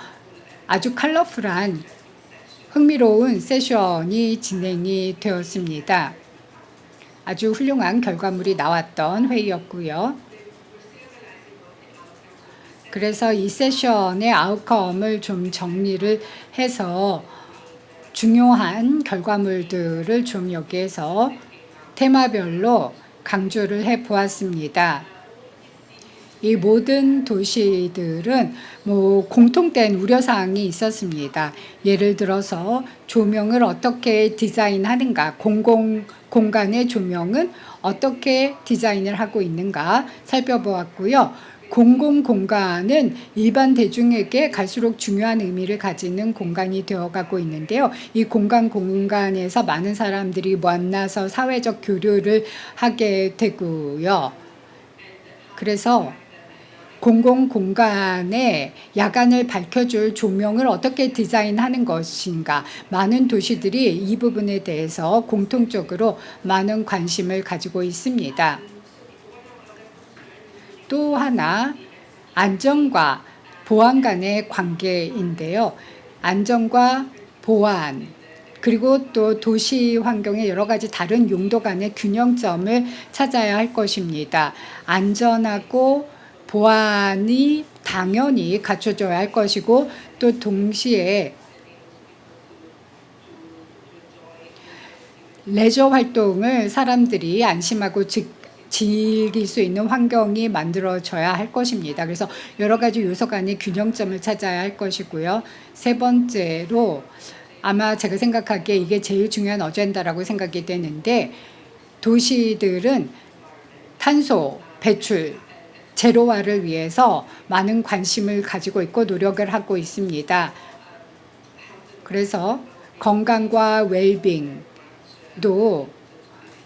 아주 컬러풀한 흥미로운 세션이 진행이 되었습니다. 아주 훌륭한 결과물이 나왔던 회의였고요. 그래서 이 세션의 아웃컴을 좀 정리를 해서 중요한 결과물들을 좀 여기에서 테마별로 강조를 해 보았습니다. 이 모든 도시들은 공통된 우려사항이 있었습니다. 예를 들어서 조명을 어떻게 디자인하는가, 공공공간의 조명은 어떻게 디자인을 하고 있는가 살펴보았고요. 공공공간은 일반 대중에게 갈수록 중요한 의미를 가지는 공간이 되어가고 있는데요. 이 공간에서 많은 사람들이 만나서 사회적 교류를 하게 되고요. 그래서 공공공간에 야간을 밝혀줄 조명을 어떻게 디자인하는 것인가, 많은 도시들이 이 부분에 대해서 공통적으로 많은 관심을 가지고 있습니다. 또 하나, 안전과 보안 간의 관계인데요. 안전과 보안, 그리고 또 도시 환경의 여러 가지 다른 용도 간의 균형점을 찾아야 할 것입니다. 안전하고 보안이 당연히 갖춰져야 할 것이고 또 동시에 레저 활동을 사람들이 안심하고 즐길 수 있는 환경이 만들어져야 할 것입니다. 그래서 여러 가지 요소 간의 균형점을 찾아야 할 것이고요. 세 번째로 아마 제가 생각하기에 이게 제일 중요한 어젠다라고 생각이 되는데, 도시들은 탄소 배출 제로화를 위해서 많은 관심을 가지고 있고 노력을 하고 있습니다. 그래서 건강과 웰빙도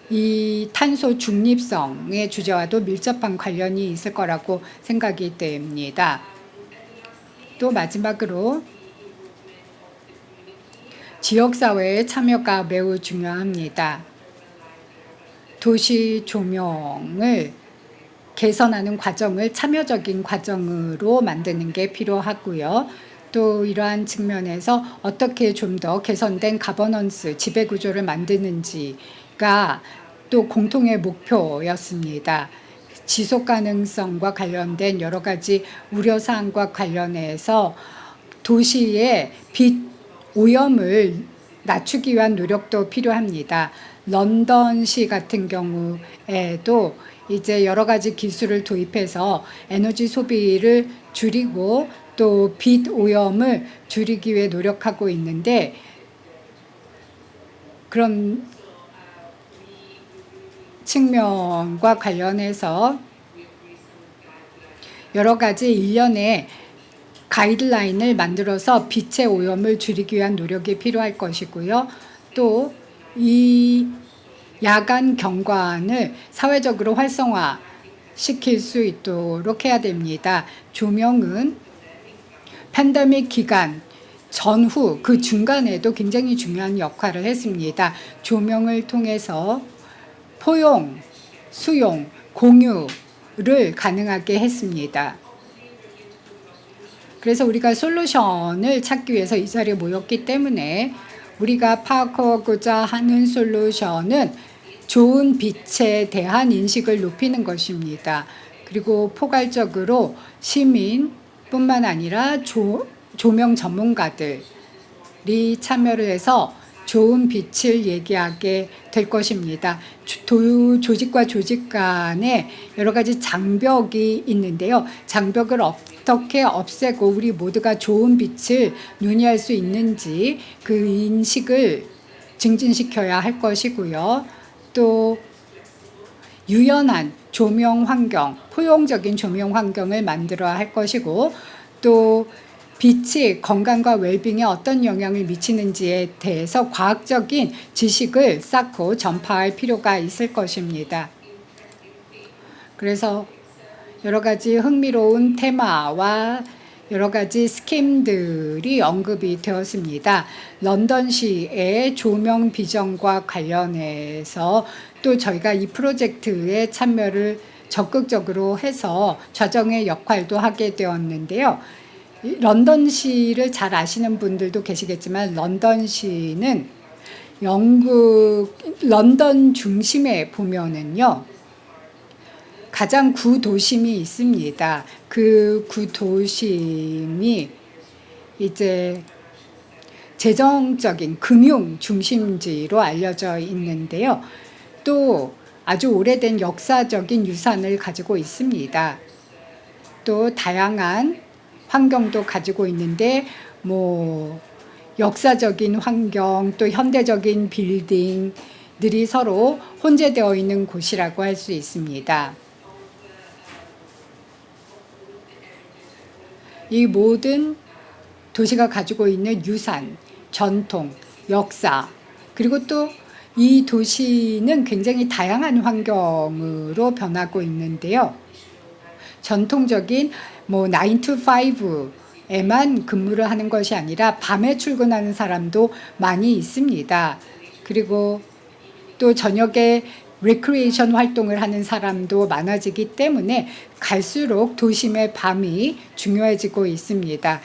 이 탄소 중립성의 주제와도 밀접한 관련이 있을 거라고 생각이 됩니다. 또 마지막으로 지역사회의 참여가 매우 중요합니다. 도시 조명을 개선하는 과정을 참여적인 과정으로 만드는 게 필요하고요. 또 이러한 측면에서 어떻게 좀 더 개선된 가버넌스, 지배구조를 만드는지가 또 공통의 목표였습니다. 지속가능성과 관련된 여러 가지 우려사항과 관련해서 도시의 빛 오염을 낮추기 위한 노력도 필요합니다. 런던시 같은 경우에도 이제 여러 가지 기술을 도입해서 에너지 소비를 줄이고 또 빛 오염을 줄이기 위해 노력하고 있는데, 그런 측면과 관련해서 여러 가지 일련의 가이드라인을 만들어서 빛의 오염을 줄이기 위한 노력이 필요할 것이고요. 또 이 야간 경관을 사회적으로 활성화시킬 수 있도록 해야 됩니다. 조명은 팬데믹 기간 전후 그 중간에도 굉장히 중요한 역할을 했습니다. 조명을 통해서 포용, 수용, 공유를 가능하게 했습니다. 그래서 우리가 솔루션을 찾기 위해서 이 자리에 모였기 때문에 우리가 파악하고자 하는 솔루션은 좋은 빛에 대한 인식을 높이는 것입니다. 그리고 포괄적으로 시민뿐만 아니라 조명 전문가들이 참여를 해서 좋은 빛을 얘기하게 될 것입니다. 조직과 조직 간에 여러 가지 장벽이 있는데요. 장벽을 어떻게 없애고 우리 모두가 좋은 빛을 논의할 수 있는지 그 인식을 증진시켜야 할 것이고요. 또 유연한 조명 환경, 포용적인 조명 환경을 만들어야 할 것이고 또 빛이 건강과 웰빙에 어떤 영향을 미치는지에 대해서 과학적인 지식을 쌓고 전파할 필요가 있을 것입니다. 그래서 여러 가지 흥미로운 테마와 여러 가지 스킴들이 언급이 되었습니다. 런던시의 조명 비전과 관련해서 또 저희가 이 프로젝트에 참여를 적극적으로 해서 좌정의 역할도 하게 되었는데요. 런던시를 잘 아시는 분들도 계시겠지만 런던시는 영국 런던 중심에 보면은요. 가장 구도심이 있습니다. 그 구도심이 이제 재정적인 금융 중심지로 알려져 있는데요. 또 아주 오래된 역사적인 유산을 가지고 있습니다. 또 다양한 환경도 가지고 있는데 역사적인 환경 또 현대적인 빌딩들이 서로 혼재되어 있는 곳이라고 할 수 있습니다. 이 모든 도시가 가지고 있는 유산, 전통, 역사 그리고 또 이 도시는 굉장히 다양한 환경으로 변하고 있는데요. 전통적인 9 to 5에만 근무를 하는 것이 아니라 밤에 출근하는 사람도 많이 있습니다. 그리고 또 저녁에 리크리에이션 활동을 하는 사람도 많아지기 때문에 갈수록 도심의 밤이 중요해지고 있습니다.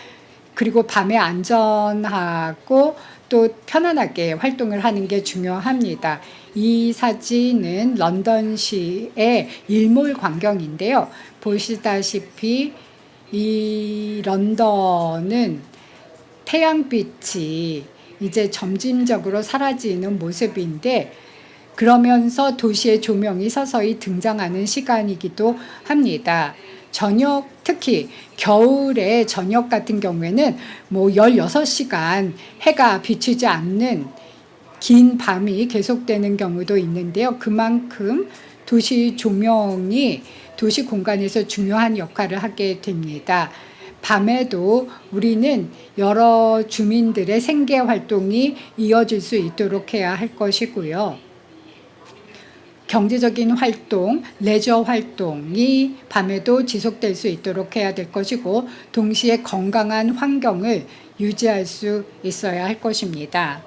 그리고 밤에 안전하고 또 편안하게 활동을 하는 게 중요합니다. 이 사진은 런던시의 일몰 광경인데요. 보시다시피 이 런던은 태양빛이 이제 점진적으로 사라지는 모습인데 그러면서 도시의 조명이 서서히 등장하는 시간이기도 합니다. 저녁, 특히 겨울의 저녁 같은 경우에는 16시간 해가 비추지 않는 긴 밤이 계속되는 경우도 있는데요. 그만큼 도시 조명이 도시 공간에서 중요한 역할을 하게 됩니다. 밤에도 우리는 여러 주민들의 생계 활동이 이어질 수 있도록 해야 할 것이고요. 경제적인 활동, 레저 활동이 밤에도 지속될 수 있도록 해야 될 것이고 동시에 건강한 환경을 유지할 수 있어야 할 것입니다.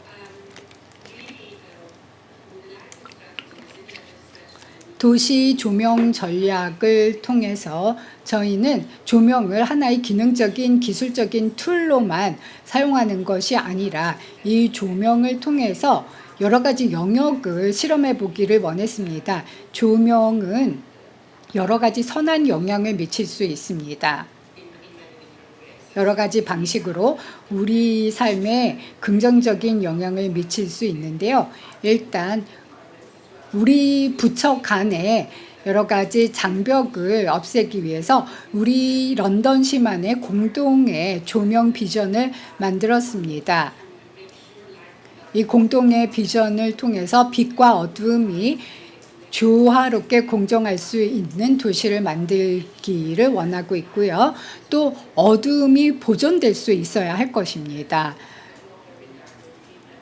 도시 조명 전략을 통해서 저희는 조명을 하나의 기능적인 기술적인 툴로만 사용하는 것이 아니라 이 조명을 통해서 여러 가지 영역을 실험해 보기를 원했습니다. 조명은 여러 가지 선한 영향을 미칠 수 있습니다. 여러 가지 방식으로 우리 삶에 긍정적인 영향을 미칠 수 있는데요. 일단 우리 부처 간에 여러 가지 장벽을 없애기 위해서 우리 런던시만의 공동의 조명 비전을 만들었습니다. 이 공동의 비전을 통해서 빛과 어둠이 조화롭게 공존할 수 있는 도시를 만들기를 원하고 있고요. 또 어둠이 보존될 수 있어야 할 것입니다.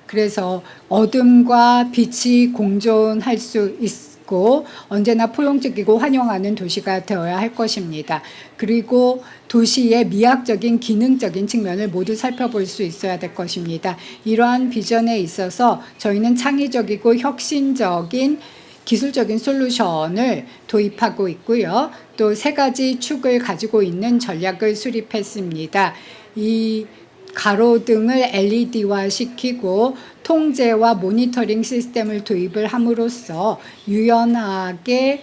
그래서 어둠과 빛이 공존할 수 있고 언제나 포용적이고 환영하는 도시가 되어야 할 것입니다. 그리고 도시의 미학적인 기능적인 측면을 모두 살펴볼 수 있어야 될 것입니다. 이러한 비전에 있어서 저희는 창의적이고 혁신적인 기술적인 솔루션을 도입하고 있고요. 또 세 가지 축을 가지고 있는 전략을 수립했습니다. 이 가로등을 LED화 시키고 통제와 모니터링 시스템을 도입을 함으로써 유연하게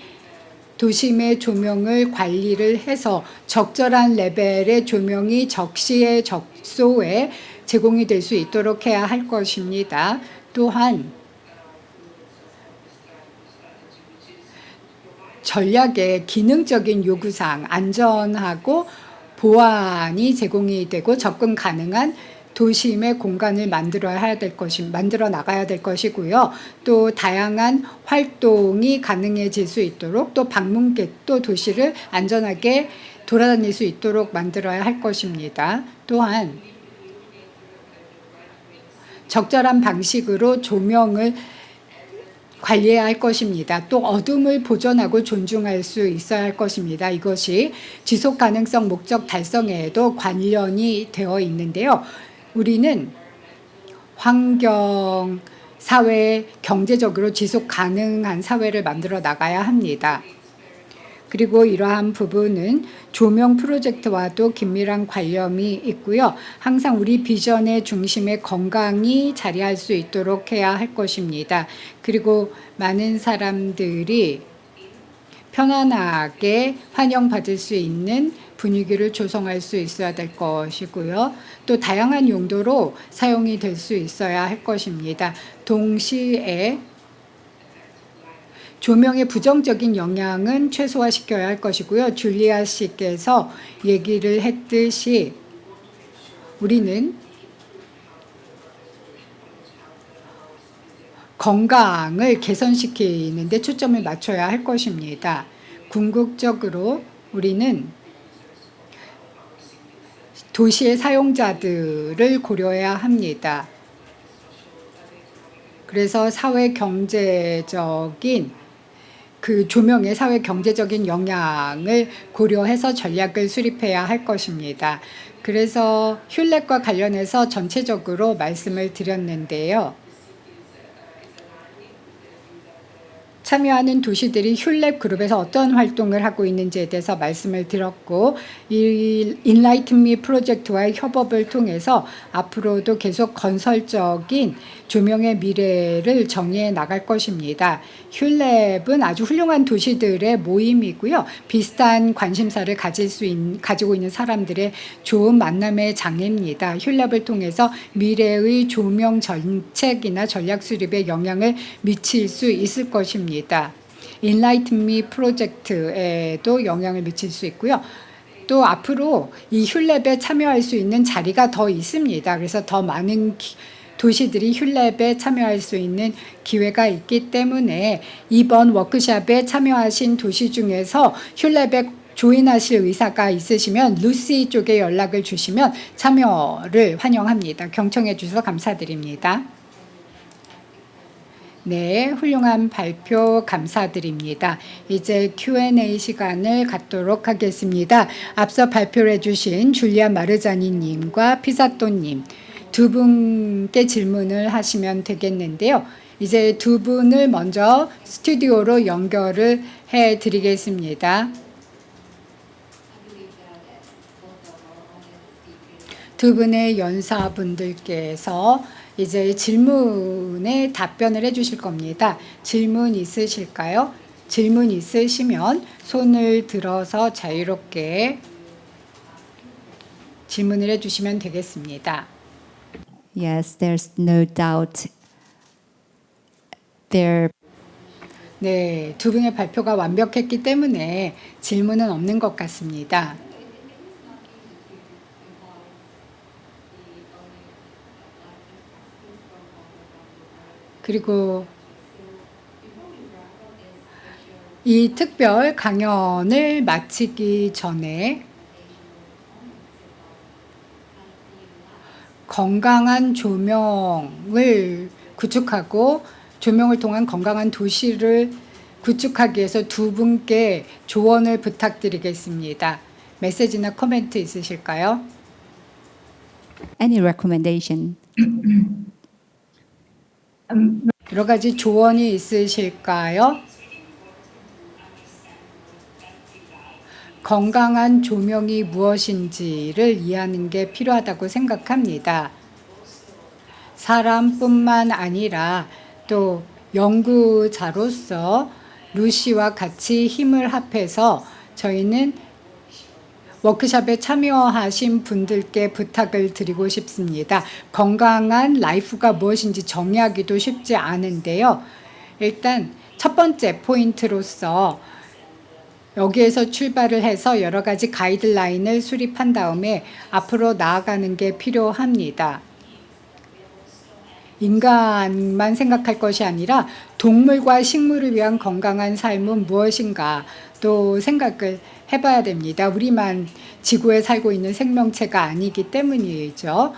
도심의 조명을 관리를 해서 적절한 레벨의 조명이 적시에 적소에 제공이 될 수 있도록 해야 할 것입니다. 또한 전략의 기능적인 요구사항, 안전하고 보안이 제공이 되고 접근 가능한 도심의 공간을 만들어 나가야 될 것이고요. 또 다양한 활동이 가능해질 수 있도록 또 방문객도 도시를 안전하게 돌아다닐 수 있도록 만들어야 할 것입니다. 또한 적절한 방식으로 조명을 관리해야 할 것입니다. 또 어둠을 보존하고 존중할 수 있어야 할 것입니다. 이것이 지속 가능성 목적 달성에도 관련이 되어 있는데요. 우리는 환경, 사회, 경제적으로 지속 가능한 사회를 만들어 나가야 합니다. 그리고 이러한 부분은 조명 프로젝트와도 긴밀한 관련이 있고요. 항상 우리 비전의 중심에 건강이 자리할 수 있도록 해야 할 것입니다. 그리고 많은 사람들이 편안하게 환영받을 수 있는 분위기를 조성할 수 있어야 될 것이고요. 또 다양한 용도로 사용이 될 수 있어야 할 것입니다. 동시에 조명의 부정적인 영향은 최소화시켜야 할 것이고요. 줄리아 씨께서 얘기를 했듯이 우리는 건강을 개선시키는 데 초점을 맞춰야 할 것입니다. 궁극적으로 우리는 도시의 사용자들을 고려해야 합니다. 그래서 사회 경제적인 그 조명의 사회 경제적인 영향을 고려해서 전략을 수립해야 할 것입니다. 그래서 흄렛과 관련해서 전체적으로 말씀을 드렸는데요. 참여하는 도시들이 흄렛 그룹에서 어떤 활동을 하고 있는지에 대해서 말씀을 드렸고, 이 Enlighten Me 프로젝트와의 협업을 통해서 앞으로도 계속 건설적인 조명의 미래를 정의해 나갈 것입니다. 흄렛은 아주 훌륭한 도시들의 모임이고요. 비슷한 관심사를 가지고 있는 사람들의 좋은 만남의 장입니다. 흄렛을 통해서 미래의 조명 정책이나 전략 수립에 영향을 미칠 수 있을 것입니다. Enlighten Me 프로젝트에도 영향을 미칠 수 있고요. 또 앞으로 이 흄렛에 참여할 수 있는 자리가 더 있습니다. 그래서 더 많은 도시들이 흄렛에 참여할 수 있는 기회가 있기 때문에 이번 워크숍에 참여하신 도시 중에서 흄렛에 조인하실 의사가 있으시면 루시 쪽에 연락을 주시면 참여를 환영합니다. 경청해 주셔서 감사드립니다. 네, 훌륭한 발표 감사드립니다. 이제 Q&A 시간을 갖도록 하겠습니다. 앞서 발표를 해주신 줄리아 마르자니님과 피사또님 두 분께 질문을 하시면 되겠는데요. 이제 두 분을 먼저 스튜디오로 연결을 해드리겠습니다. 두 분의 연사분들께서 이제 질문에 답변을 해주실 겁니다. 질문 있으실까요? 질문 있으시면 손을 들어서 자유롭게 질문을 해주시면 되겠습니다. Yes, there's no doubt. 네, 두 분의 발표가 완벽했기 때문에 질문은 없는 것 같습니다. 그리고 이 특별 강연을 마치기 전에 건강한 조명을 구축하고 조명을 통한 건강한 도시를 구축하기 위해서 두 분께 조언을 부탁드리겠습니다. 메시지나 코멘트 있으실까요? Any recommendation? 여러 가지 조언이 있으실까요? 건강한 조명이 무엇인지를 이해하는 게 필요하다고 생각합니다. 사람뿐만 아니라 또 연구자로서 루시와 같이 힘을 합해서 저희는 워크숍에 참여하신 분들께 부탁을 드리고 싶습니다. 건강한 라이프가 무엇인지 정의하기도 쉽지 않은데요. 일단 첫 번째 포인트로서 여기에서 출발을 해서 여러 가지 가이드라인을 수립한 다음에 앞으로 나아가는 게 필요합니다. 인간만 생각할 것이 아니라 동물과 식물을 위한 건강한 삶은 무엇인가 또 생각을 해봐야 됩니다. 우리만 지구에 살고 있는 생명체가 아니기 때문이죠.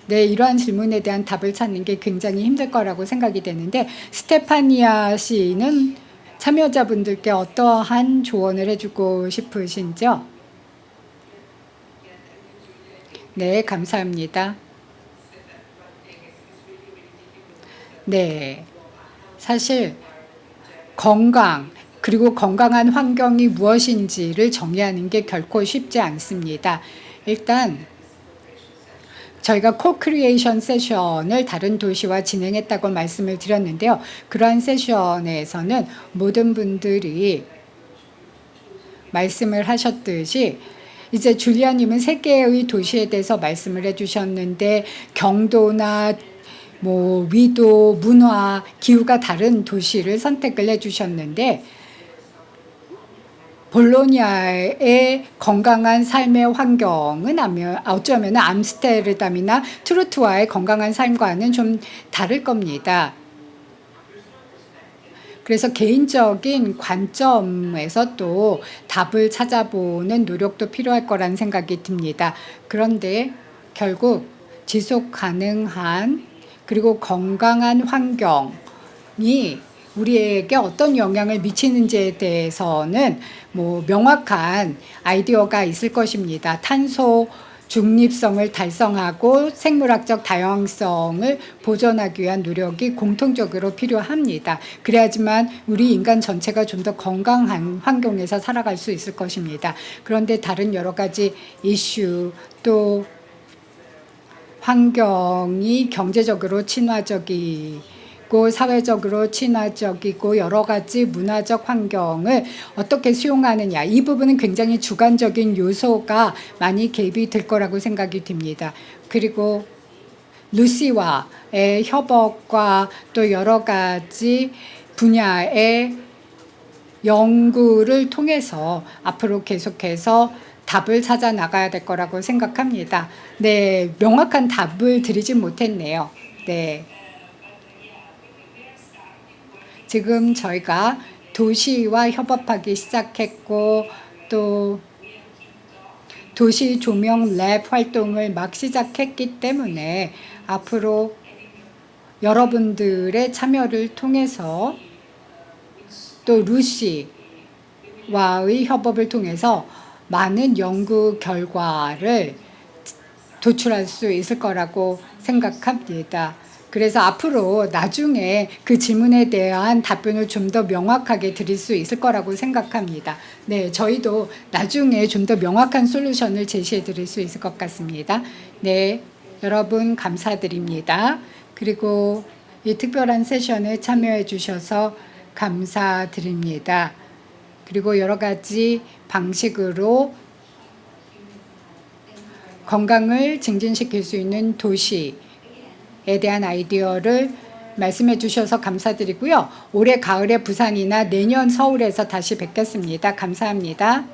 네, 이러한 질문에 대한 답을 찾는 게 굉장히 힘들 거라고 생각이 되는데 스테파니아 씨는 참여자분들께 어떠한 조언을 해주고 싶으신지요? 네, 감사합니다. 네, 사실 건강 그리고 건강한 환경이 무엇인지를 정의하는 게 결코 쉽지 않습니다. 일단 저희가 코크리에이션 세션을 다른 도시와 진행했다고 말씀을 드렸는데요. 그러한 세션에서는 모든 분들이 말씀을 하셨듯이 이제 줄리아님은 3개의 도시에 대해서 말씀을 해주셨는데 경도나 위도, 문화, 기후가 다른 도시를 선택을 해주셨는데 볼로냐의 건강한 삶의 환경은 어쩌면 암스테르담이나 트루트와의 건강한 삶과는 좀 다를 겁니다. 그래서 개인적인 관점에서 또 답을 찾아보는 노력도 필요할 거라는 생각이 듭니다. 그런데 결국 지속 가능한 그리고 건강한 환경이 우리에게 어떤 영향을 미치는지에 대해서는 명확한 아이디어가 있을 것입니다. 탄소 중립성을 달성하고 생물학적 다양성을 보존하기 위한 노력이 공통적으로 필요합니다. 그래야지만 우리 인간 전체가 좀 더 건강한 환경에서 살아갈 수 있을 것입니다. 그런데 다른 여러 가지 이슈 또 환경이 경제적으로 친화적이고 사회적으로 친화적이고 여러 가지 문화적 환경을 어떻게 수용하느냐 이 부분은 굉장히 주관적인 요소가 많이 개입이 될 거라고 생각이 듭니다. 그리고 루시와의 협업과 또 여러 가지 분야의 연구를 통해서 앞으로 계속해서 답을 찾아 나가야 될 거라고 생각합니다. 네, 명확한 답을 드리진 못했네요. 네. 지금 저희가 도시와 협업하기 시작했고 또 도시 조명 랩 활동을 막 시작했기 때문에 앞으로 여러분들의 참여를 통해서 또 루시와의 협업을 통해서 많은 연구 결과를 도출할 수 있을 거라고 생각합니다. 그래서 앞으로 나중에 그 질문에 대한 답변을 좀 더 명확하게 드릴 수 있을 거라고 생각합니다. 네, 저희도 나중에 좀 더 명확한 솔루션을 제시해 드릴 수 있을 것 같습니다. 네, 여러분 감사드립니다. 그리고 이 특별한 세션에 참여해 주셔서 감사드립니다. 그리고 여러 가지 방식으로 건강을 증진시킬 수 있는 도시에 대한 아이디어를 말씀해 주셔서 감사드리고요. 올해 가을에 부산이나 내년 서울에서 다시 뵙겠습니다. 감사합니다.